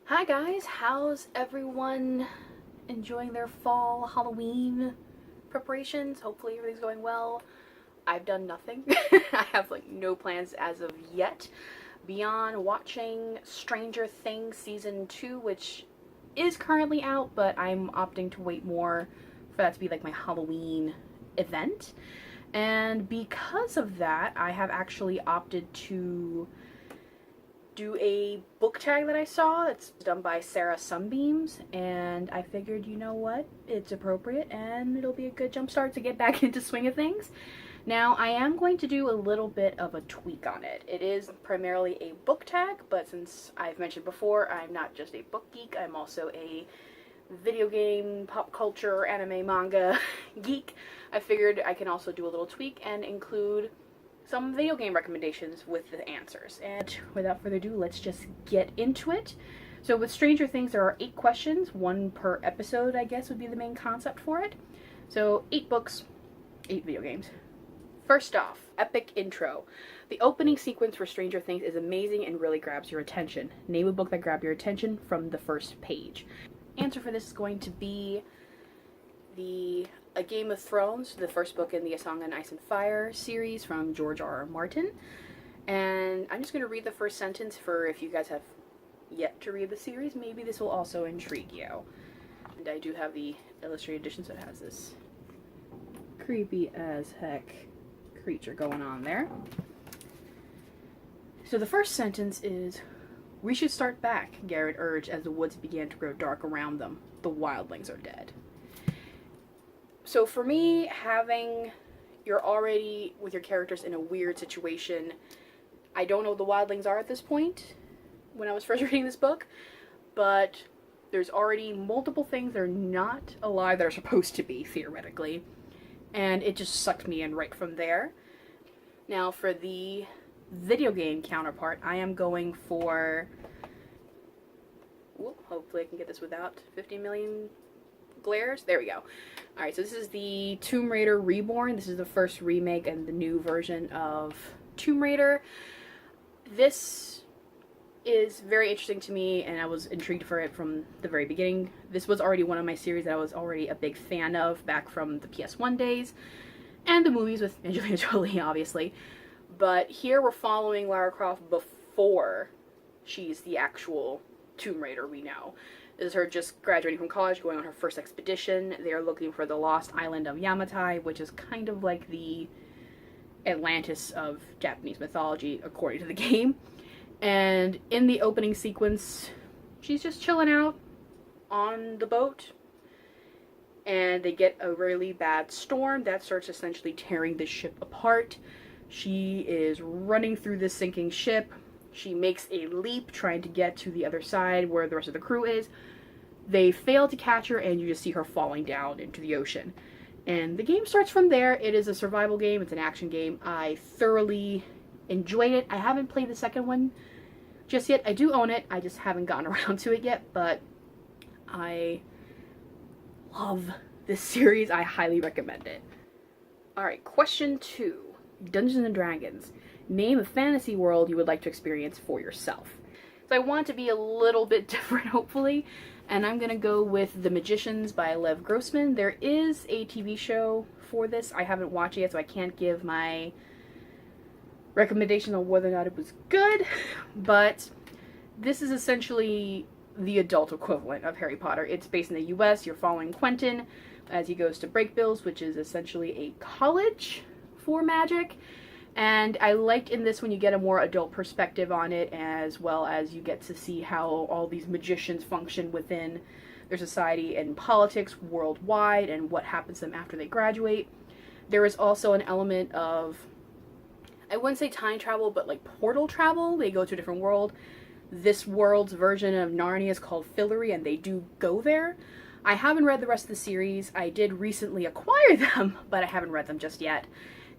Hi guys, how's everyone enjoying their fall Halloween preparations? Hopefully everything's going well. I've done nothing. I have no plans as of yet beyond watching Stranger Things season 2, which is currently out, but I'm opting to wait more for that to be my Halloween event. And because of that, I have actually opted to do a book tag that I saw that's done by Sarah Sunbeams, and I figured, you know what, it's appropriate and it'll be a good jump start to get back into swing of things. Now, I am going to do a little bit of a tweak on it. It is primarily a book tag, but since I've mentioned before, I'm not just a book geek, I'm also a video game, pop culture, anime, manga geek. I figured I can also do a little tweak and include some video game recommendations with the answers. And without further ado, let's just get into it. So with Stranger Things, there are 8 questions, 1 per episode, I guess would be the main concept for it. So 8 books, 8 video games. First off, epic intro. The opening sequence for Stranger Things is amazing and really grabs your attention. Name a book that grabbed your attention from the first page. Answer for this is going to be A Game of Thrones, the first book in the A Song on Ice and Fire series from George R.R. Martin. And I'm just going to read the first sentence for if you guys have yet to read the series, maybe this will also intrigue you. And I do have the illustrated edition, so it has this creepy as heck creature going on there. So the first sentence is, "We should start back," Garrett urged as the woods began to grow dark around them. "The wildlings are dead." So for me, you're already with your characters in a weird situation. I don't know what the wildlings are at this point when I was first reading this book, but there's already multiple things that are not alive that are supposed to be, theoretically. And it just sucked me in right from there. Now for the video game counterpart, I am going for... Whoop, hopefully I can get this without 50 million glares. There we go. Alright, so this is the Tomb Raider Reborn. This is the first remake and the new version of Tomb Raider. This is very interesting to me, and I was intrigued for it from the very beginning. This was already one of my series that I was already a big fan of back from the PS1 days, and the movies with Angelina Jolie, obviously. But here we're following Lara Croft before she's the actual Tomb Raider we know. This is her just graduating from college, going on her first expedition. They are looking for the lost island of Yamatai, which is kind of like the Atlantis of Japanese mythology, according to the game. And in the opening sequence, she's just chilling out on the boat, and they get a really bad storm that starts essentially tearing the ship apart. She is running through this sinking ship. She makes a leap trying to get to the other side where the rest of the crew is. They fail to catch her, and you just see her falling down into the ocean. And the game starts from there. It is a survival game. It's an action game. I thoroughly enjoyed it. I haven't played the second one just yet. I do own it. I just haven't gotten around to it yet, but I love this series. I highly recommend it. Alright, question 2. Dungeons and Dragons. Name a fantasy world you would like to experience for yourself. So I want it to be a little bit different, hopefully, and I'm gonna go with The Magicians by Lev Grossman. There is a TV show for this. I haven't watched it yet, so I can't give my recommendation on whether or not it was good, but this is essentially the adult equivalent of Harry Potter. It's based in the US. You're following Quentin as he goes to Breakbills, which is essentially a college for magic. And I liked in this when you get a more adult perspective on it, as well as you get to see how all these magicians function within their society and politics worldwide and what happens to them after they graduate. There is also an element of, I wouldn't say time travel, but portal travel. They go to a different world. This world's version of Narnia is called Fillory, and they do go there. I haven't read the rest of the series. I did recently acquire them, but I haven't read them just yet.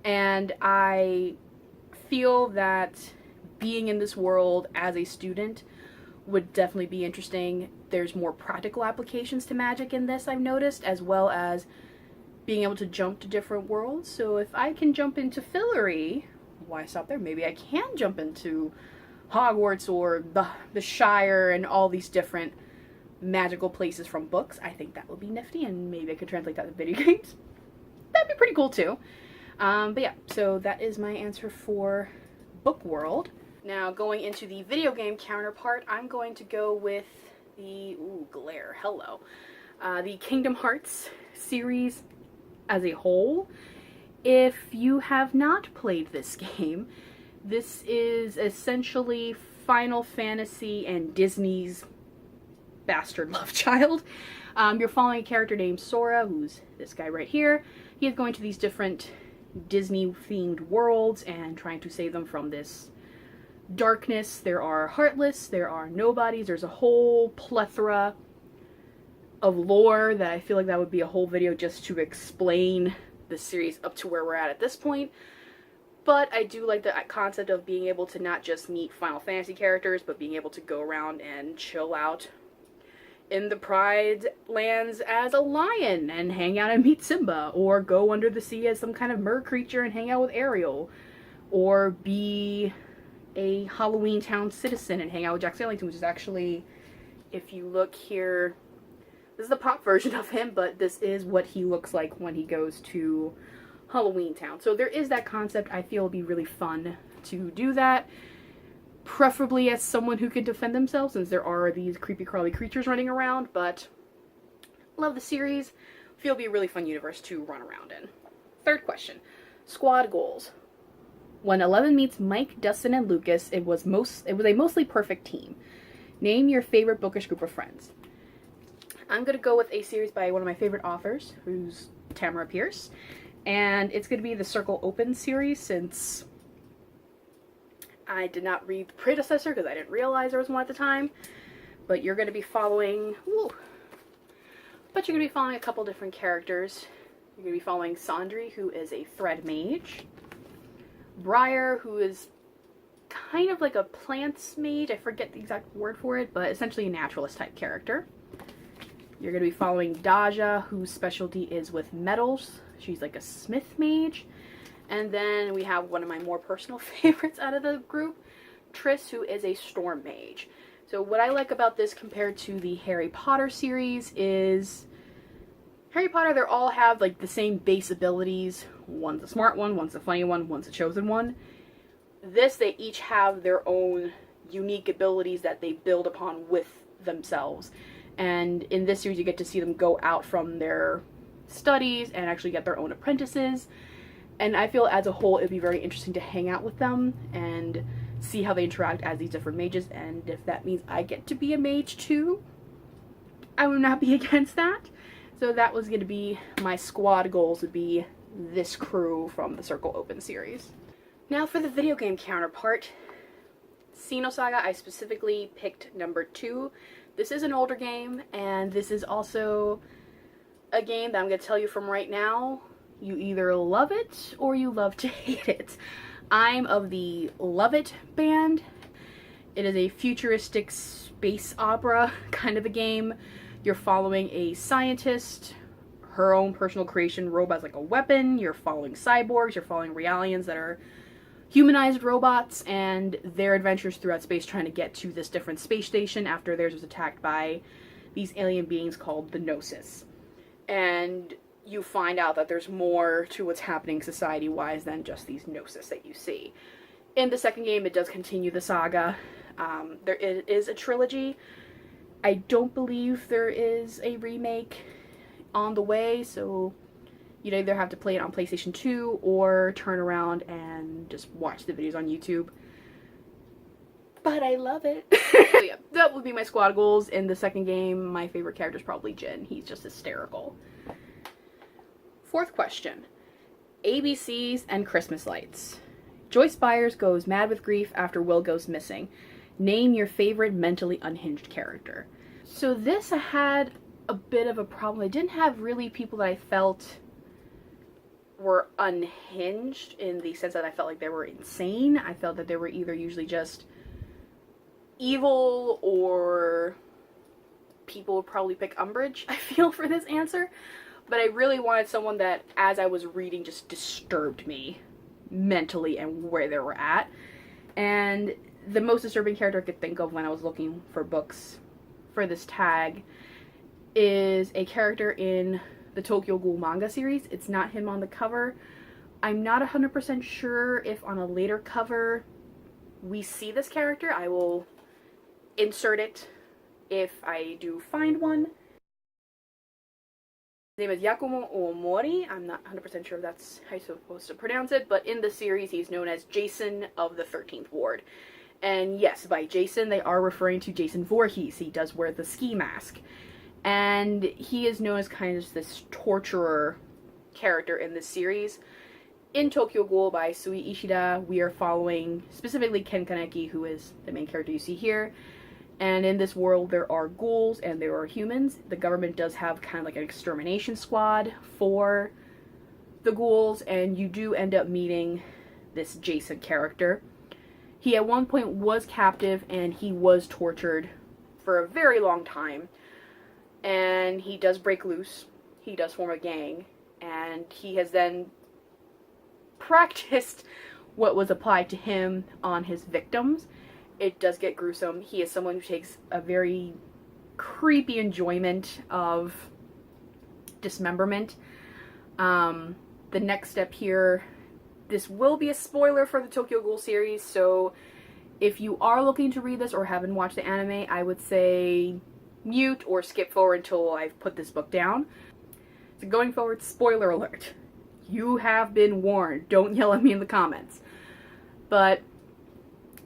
And I feel that being in this world as a student would definitely be interesting. There's more practical applications to magic in this, I've noticed, as well as being able to jump to different worlds. So if I can jump into Fillory, why stop there? Maybe I can jump into Hogwarts or the Shire and all these different magical places from books. I think that would be nifty, and maybe I could translate that to video games. That'd be pretty cool too. But yeah, so that is my answer for Book World. Now going into the video game counterpart, I'm going to go with the, ooh, glare, hello. The Kingdom Hearts series as a whole. If you have not played this game, this is essentially Final Fantasy and Disney's bastard love child. You're following a character named Sora, who's this guy right here. He is going to these different Disney-themed worlds and trying to save them from this darkness. There are Heartless, there are Nobodies, there's a whole plethora of lore that I feel like that would be a whole video just to explain the series up to where we're at this point. But I do like the concept of being able to not just meet Final Fantasy characters, but being able to go around and chill out in the Pride lands as a lion and hang out and meet Simba, or go under the sea as some kind of mer creature and hang out with Ariel, or be a Halloween Town citizen and hang out with Jack Skellington, which is actually, if you look here, this is the pop version of him, but this is what he looks like when he goes to Halloween Town. So there is that concept. I feel it'll be really fun to do that. Preferably as someone who can defend themselves, since there are these creepy crawly creatures running around, but love the series. Feel it'll be a really fun universe to run around in. Third question. Squad goals. When 11 meets Mike, Dustin, and Lucas, it was a mostly perfect team. Name your favorite bookish group of friends. I'm going to go with a series by one of my favorite authors, who's Tamara Pierce, and it's going to be the Circle Open series, since I did not read the predecessor because I didn't realize there was one at the time. But you're going to be following, a couple different characters. You're going to be following Sandri, who is a thread mage. Briar, who is kind of like a plants mage. I forget the exact word for it, but essentially a naturalist type character. You're going to be following Daja, whose specialty is with metals. She's like a smith mage. And then we have one of my more personal favorites out of the group, Triss, who is a storm mage. So what I like about this compared to the Harry Potter series is Harry Potter, they all have like the same base abilities. One's a smart one, one's a funny one, one's a chosen one. This, they each have their own unique abilities that they build upon with themselves. And in this series, you get to see them go out from their studies and actually get their own apprentices. And I feel as a whole, it'd be very interesting to hang out with them and see how they interact as these different mages. And if that means I get to be a mage too, I would not be against that. So that was going to be my squad goals, would be this crew from the Circle Open series. Now for the video game counterpart, Xenosaga, I specifically picked number 2. This is an older game, and this is also a game that I'm going to tell you from right now, you either love it or you love to hate it. I'm of the love it band. It is a futuristic space opera kind of a game. You're following a scientist, her own personal creation robot as like a weapon. You're following cyborgs, you're following Realians that are humanized robots, and their adventures throughout space trying to get to this different space station after theirs was attacked by these alien beings called the Gnosis. And you find out that there's more to what's happening society-wise than just these Gnosis that you see. In the second game, it does continue the saga. There is a trilogy. I don't believe there is a remake on the way, so you'd either have to play it on PlayStation 2 or turn around and just watch the videos on YouTube. But I love it. So yeah, that would be my squad goals. In the second game, my favorite character is probably Jin. He's just hysterical. Fourth question. ABCs and Christmas lights. Joyce Byers goes mad with grief after Will goes missing. Name your favorite mentally unhinged character. So this, I had a bit of a problem. I didn't have really people that I felt were unhinged in the sense that I felt like they were insane. I felt that they were either usually just evil, or people would probably pick umbrage, I feel, for this answer. But I really wanted someone that, as I was reading, just disturbed me mentally and where they were at. And the most disturbing character I could think of when I was looking for books for this tag is a character in the Tokyo Ghoul manga series. It's not him on the cover. I'm not 100% sure if on a later cover we see this character. I will insert it if I do find one. His name is Yakumo Omori. I'm not 100% sure if that's how you're supposed to pronounce it, but in the series he's known as Jason of the 13th Ward. And yes, by Jason they are referring to Jason Voorhees. He does wear the ski mask. And he is known as kind of this torturer character in this series. In Tokyo Ghoul by Sui Ishida, we are following specifically Ken Kaneki, who is the main character you see here. And in this world, there are ghouls and there are humans. The government does have kind of like an extermination squad for the ghouls, and you do end up meeting this Jason character. He at one point was captive and he was tortured for a very long time. And he does break loose. He does form a gang. And he has then practiced what was applied to him on his victims. It does get gruesome. He is someone who takes a very creepy enjoyment of dismemberment. The next step here, this will be a spoiler for the Tokyo Ghoul series, so if you are looking to read this or haven't watched the anime, I would say mute or skip forward until I've put this book down. So going forward, spoiler alert. You have been warned. Don't yell at me in the comments. But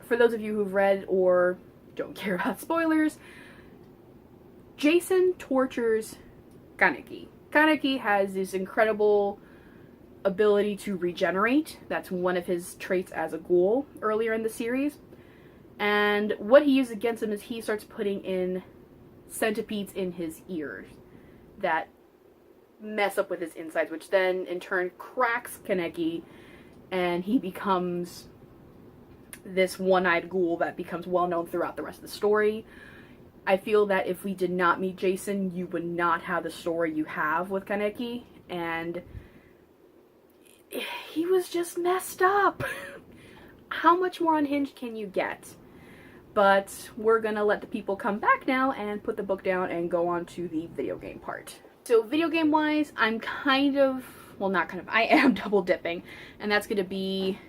for those of you who've read or don't care about spoilers, Jason tortures Kaneki. Kaneki has this incredible ability to regenerate. That's one of his traits as a ghoul earlier in the series. And what he uses against him is he starts putting in centipedes in his ears that mess up with his insides, which then in turn cracks Kaneki, and he becomes this one-eyed ghoul that becomes well-known throughout the rest of the story. I feel that if we did not meet Jason, you would not have the story you have with Kaneki, and he was just messed up. How much more unhinged can you get? But we're gonna let the people come back now and put the book down and go on to the video game part. So video game wise, I'm kind of, well not kind of, I am double dipping, and that's gonna be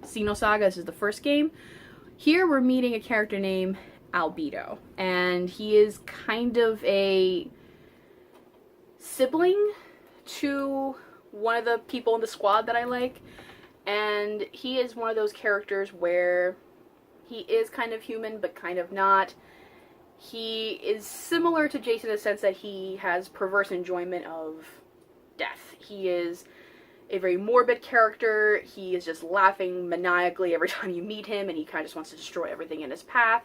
Xenosaga. This is the first game. Here we're meeting a character named Albedo, and he is kind of a sibling to one of the people in the squad that I like, and he is one of those characters where he is kind of human but kind of not. He is similar to Jason in the sense that he has perverse enjoyment of death. He is a very morbid character. He is just laughing maniacally every time you meet him, and he kind of just wants to destroy everything in his path.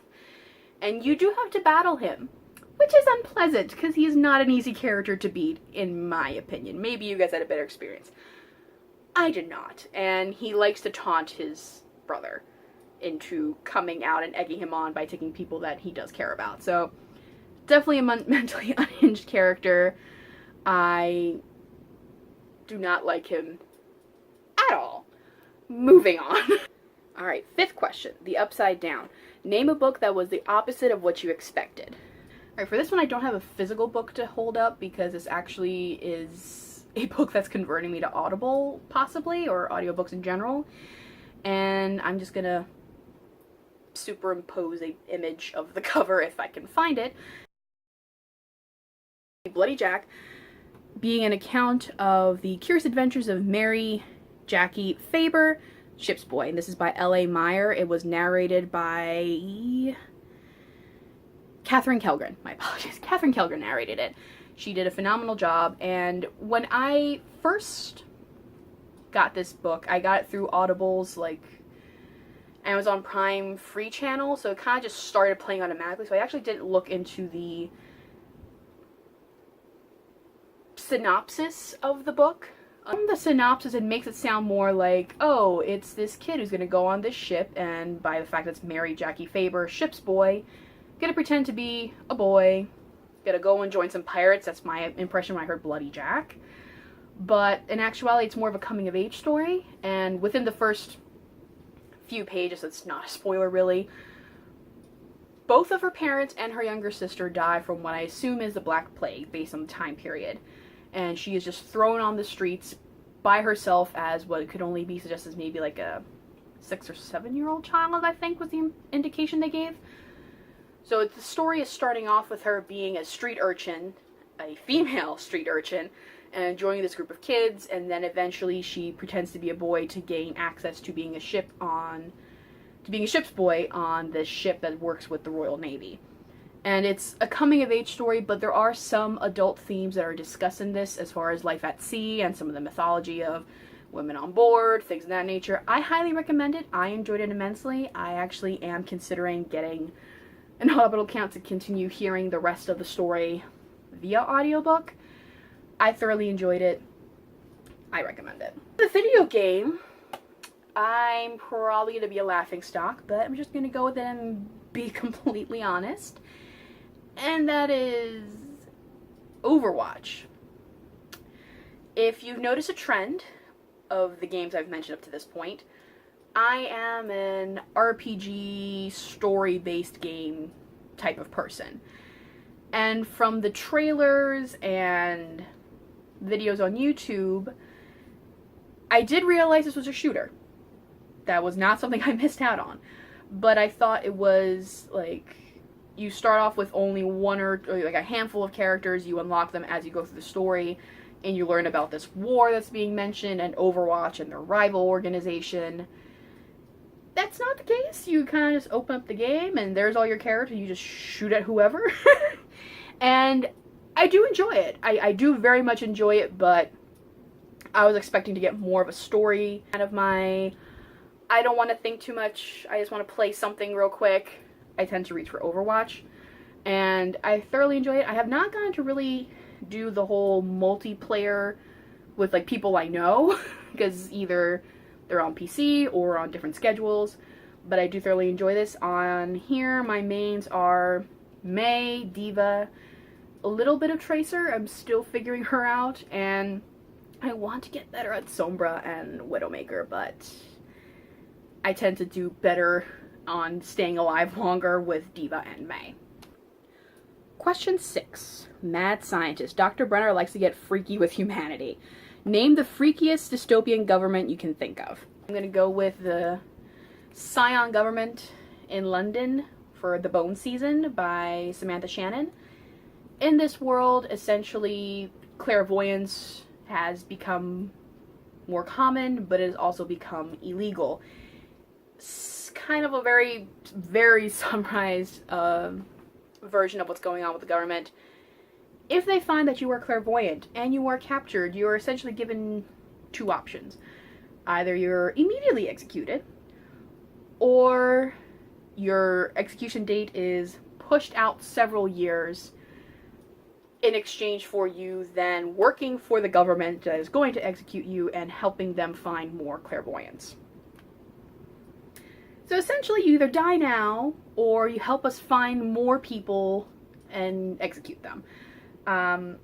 And you do have to battle him, which is unpleasant, because he is not an easy character to beat, in my opinion. Maybe you guys had a better experience. I did not. And he likes to taunt his brother into coming out and egging him on by taking people that he does care about. So, definitely a mentally unhinged character. I do not like him at all. Moving on. Alright, fifth question. The Upside Down. Name a book that was the opposite of what you expected. Alright, for this one I don't have a physical book to hold up because this actually is a book that's converting me to Audible, possibly, or audiobooks in general. And I'm just gonna superimpose an image of the cover if I can find it. Bloody Jack being an account of the curious adventures of Mary Jackie Faber, Ship's Boy, and this is by L.A. Meyer. It was narrated by Catherine Kellgren. My apologies. Catherine Kellgren narrated it. She did a phenomenal job, and when I first got this book, I got it through Audible's like Amazon Prime free channel, so it kind of just started playing automatically, so I actually didn't look into the synopsis of the book. The synopsis, it makes it sound more like, oh, it's this kid who's gonna go on this ship, and by the fact that it's Mary Jackie Faber, Ship's Boy, gonna pretend to be a boy, gonna go and join some pirates. That's my impression when I heard Bloody Jack. But in actuality, it's more of a coming-of-age story, and within the first few pages, it's not a spoiler really, both of her parents and her younger sister die from what I assume is the Black Plague, based on the time period. And she is just thrown on the streets by herself as what could only be suggested as maybe like a 6 or 7-year-old child, I think was the indication they gave. So the story is starting off with her being a street urchin, a female street urchin, and joining this group of kids, and then eventually she pretends to be a boy to gain access to being a ship's boy on this ship that works with the Royal Navy. And it's a coming-of-age story, but there are some adult themes that are discussed in this, as far as life at sea and some of the mythology of women on board, things of that nature. I highly recommend it. I enjoyed it immensely. I actually am considering getting an Audible account to continue hearing the rest of the story via audiobook. I thoroughly enjoyed it. I recommend it. The video game, I'm probably going to be a laughingstock, but I'm just going to go with it and be completely honest. And that is Overwatch. If you've noticed a trend of the games I've mentioned up to this point, I am an RPG story-based game type of person. And from the trailers and videos on YouTube, I did realize this was a shooter. That was not something I missed out on. But I thought it was, like, you start off with only one or like a handful of characters, you unlock them as you go through the story, and you learn about this war that's being mentioned, and Overwatch and their rival organization. That's not the case. You kind of just open up the game, and there's all your characters, and you just shoot at whoever. And I do enjoy it. I do very much enjoy it, but I was expecting to get more of a story. Kind of my, I don't want to think too much, I just want to play something real quick. I tend to reach for Overwatch, and I thoroughly enjoy it. I have not gotten to really do the whole multiplayer with like people I know, because either they're on PC or on different schedules, but I do thoroughly enjoy this. On here, my mains are Mei, Diva, a little bit of Tracer, I'm still figuring her out, and I want to get better at Sombra and Widowmaker, but I tend to do better on staying alive longer with Diva and Mei. Question 6. Mad scientist. Dr. Brenner likes to get freaky with humanity. Name the freakiest dystopian government you can think of. I'm going to go with the Scion government in London for The Bone Season by Samantha Shannon. In this world, essentially, clairvoyance has become more common, but it has also become illegal. Kind of a very, very summarized version of what's going on with the government. If they find that you are clairvoyant and you are captured, you are essentially given two options. Either you're immediately executed, or your execution date is pushed out several years in exchange for you then working for the government that is going to execute you and helping them find more clairvoyants. So essentially, you either die now, or you help us find more people and execute them. Yeah,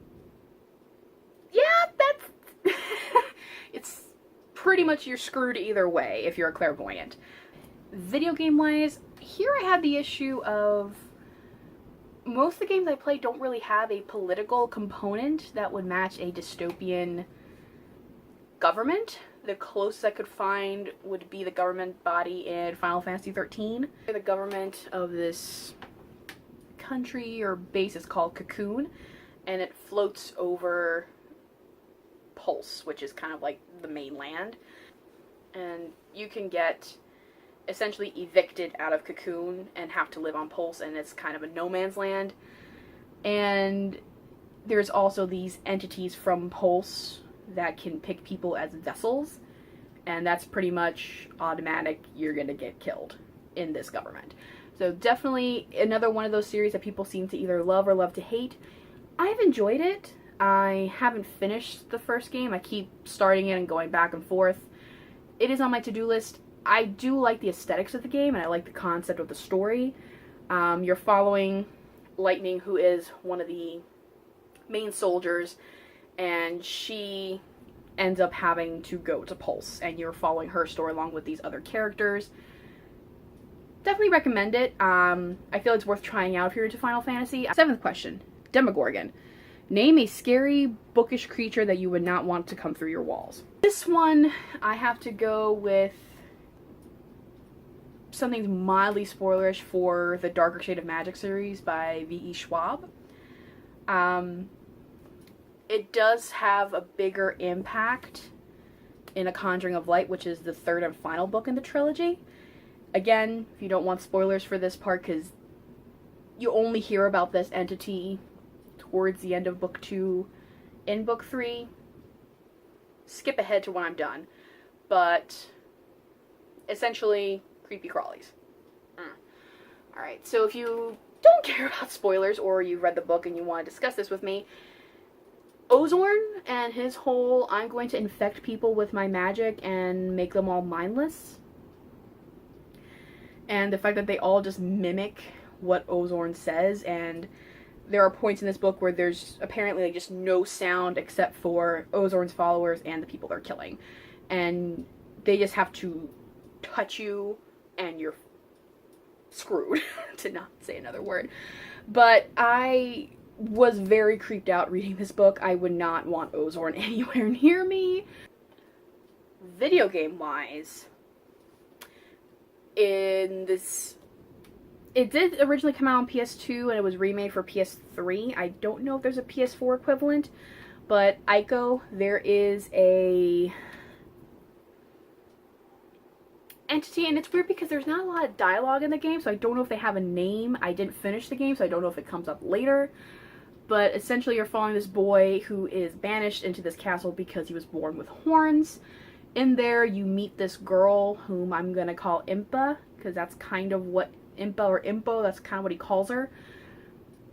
that's... it's pretty much you're screwed either way if you're a clairvoyant. Video game-wise, here I have the issue of most of the games I play don't really have a political component that would match a dystopian government. The closest I could find would be the government body in Final Fantasy XIII. The government of this country or base is called Cocoon, and it floats over Pulse, which is kind of like the mainland. And you can get essentially evicted out of Cocoon and have to live on Pulse, and it's kind of a no man's land. And there's also these entities from Pulse that can pick people as vessels, and that's pretty much automatic. You're gonna get killed in this government. So definitely another one of those series that people seem to either love or love to hate. I've enjoyed it. I haven't finished the first game. I keep starting it and going back and forth. It is on my to-do list. I do like the aesthetics of the game, and I like the concept of the story. You're following Lightning, who is one of the main soldiers, and she ends up having to go to Pulse, and you're following her story along with these other characters. definitely recommend it. I feel it's worth trying out if you're into Final Fantasy. 7th question, Demogorgon. Name a scary, bookish creature that you would not want to come through your walls. This one, I have to go with something mildly spoilerish for the Darker Shade of Magic series by V.E. Schwab. It does have a bigger impact in A Conjuring of Light, which is the 3rd and final book in the trilogy. Again, if you don't want spoilers for this part, because you only hear about this entity towards the end of book 2 in book 3, skip ahead to when I'm done. But essentially, creepy crawlies. Alright, so if you don't care about spoilers, or you've read the book and you want to discuss this with me, Ozorn and his whole, I'm going to infect people with my magic and make them all mindless, and the fact that they all just mimic what Ozorn says, and there are points in this book where there's apparently like just no sound except for Ozorn's followers and the people they're killing, and they just have to touch you and you're screwed, to not say another word. But I was very creeped out reading this book. I would not want Ozorn anywhere near me. Video game wise, it did originally come out on PS2 and it was remade for PS3. I don't know if there's a PS4 equivalent, but Ico, there is a entity, and it's weird because there's not a lot of dialogue in the game, so I don't know if they have a name. I didn't finish the game, so I don't know if it comes up later. But essentially you're following this boy who is banished into this castle because he was born with horns. In there you meet this girl whom I'm gonna call Impa, because that's kind of what Impa or Impo, that's kind of what he calls her.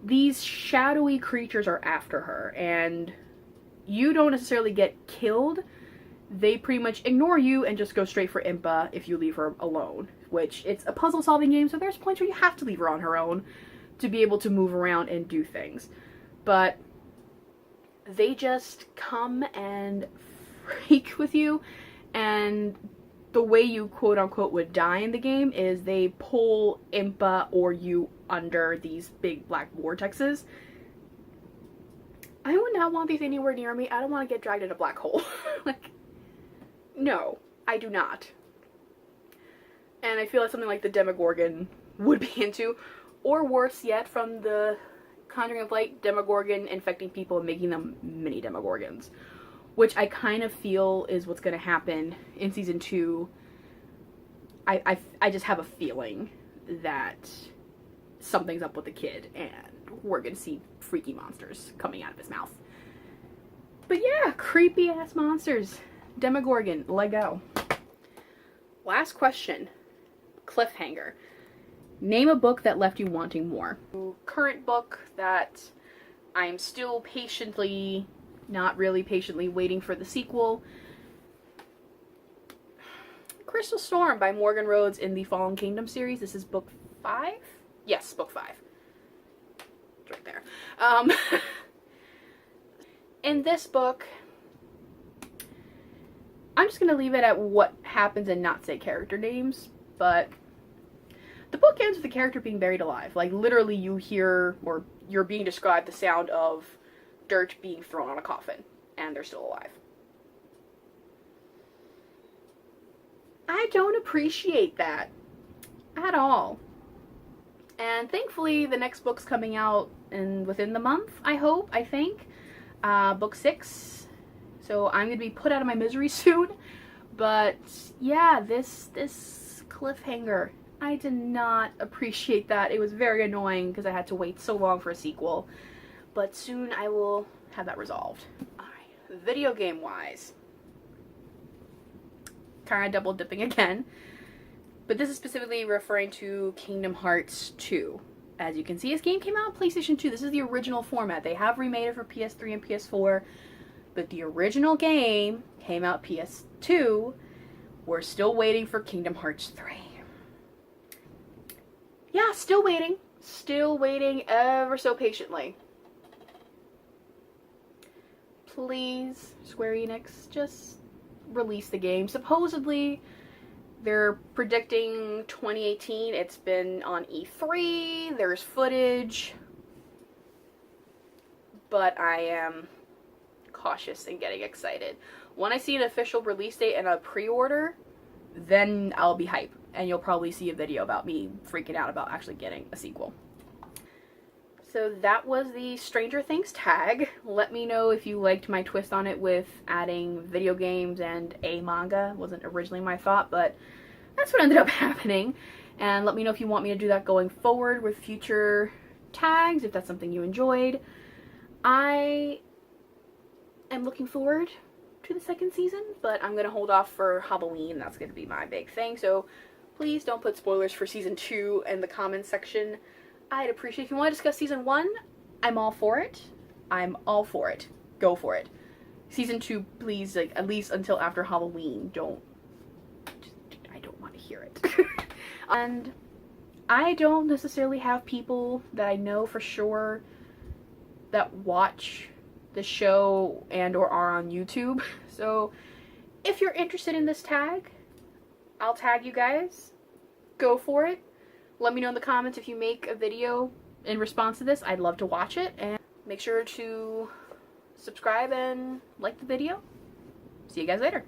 These shadowy creatures are after her, and you don't necessarily get killed. They pretty much ignore you and just go straight for Impa if you leave her alone. Which, it's a puzzle solving game, so there's points where you have to leave her on her own to be able to move around and do things. But they just come and freak with you, and the way you quote-unquote would die in the game is they pull Impa or you under these big black vortexes. I would not want these anywhere near me. I don't want to get dragged in a black hole. Like, no, I do not. And I feel like something like the Demogorgon would be into, or worse yet, from the Conjuring of Light, Demogorgon infecting people and making them mini Demogorgons. Which I kind of feel is what's going to happen in Season 2. I just have a feeling that something's up with the kid, and we're going to see freaky monsters coming out of his mouth. But yeah, creepy ass monsters. Demogorgon, let go. Last question. Cliffhanger. Name a book that left you wanting more. Current book that I'm still patiently, not really patiently, waiting for the sequel. Crystal Storm by Morgan Rhodes in the Fallen Kingdom series. This is book 5? Yes, book 5. It's right there. In this book, I'm just going to leave it at what happens and not say character names, but the book ends with the character being buried alive. Like, literally you hear, or you're being described the sound of dirt being thrown on a coffin, and they're still alive. I don't appreciate that at all. And thankfully the next book's coming out within the month, I think. Book 6. So I'm going to be put out of my misery soon. But yeah, this cliffhanger, I did not appreciate that. It was very annoying because I had to wait so long for a sequel. But soon I will have that resolved. Alright, video game wise. Kind of double dipping again. But this is specifically referring to Kingdom Hearts 2. As you can see, this game came out on PlayStation 2. This is the original format. They have remade it for PS3 and PS4. But the original game came out PS2. We're still waiting for Kingdom Hearts 3. Yeah, still waiting. Still waiting ever so patiently. Please, Square Enix, just release the game. Supposedly, They're predicting 2018. It's been on E3. There's footage. But I am cautious and getting excited. When I see an official release date and a pre-order, then I'll be hype. And you'll probably see a video about me freaking out about actually getting a sequel. So that was the Stranger Things tag. Let me know if you liked my twist on it with adding video games and a manga. Wasn't originally my thought, but that's what ended up happening. And let me know if you want me to do that going forward with future tags, if that's something you enjoyed. I am looking forward to the second season, but I'm going to hold off for Halloween. That's going to be my big thing. So please don't put spoilers for season 2 in the comments section. I'd appreciate if you want to discuss season 1. I'm all for it. I'm all for it. Go for it. Season 2, please, like, at least until after Halloween. I don't want to hear it. And I don't necessarily have people that I know for sure that watch the show and or are on YouTube. So if you're interested in this tag, I'll tag you guys. Go for it. Let me know in the comments if you make a video in response to this. I'd love to watch it. And make sure to subscribe and like the video. See you guys later.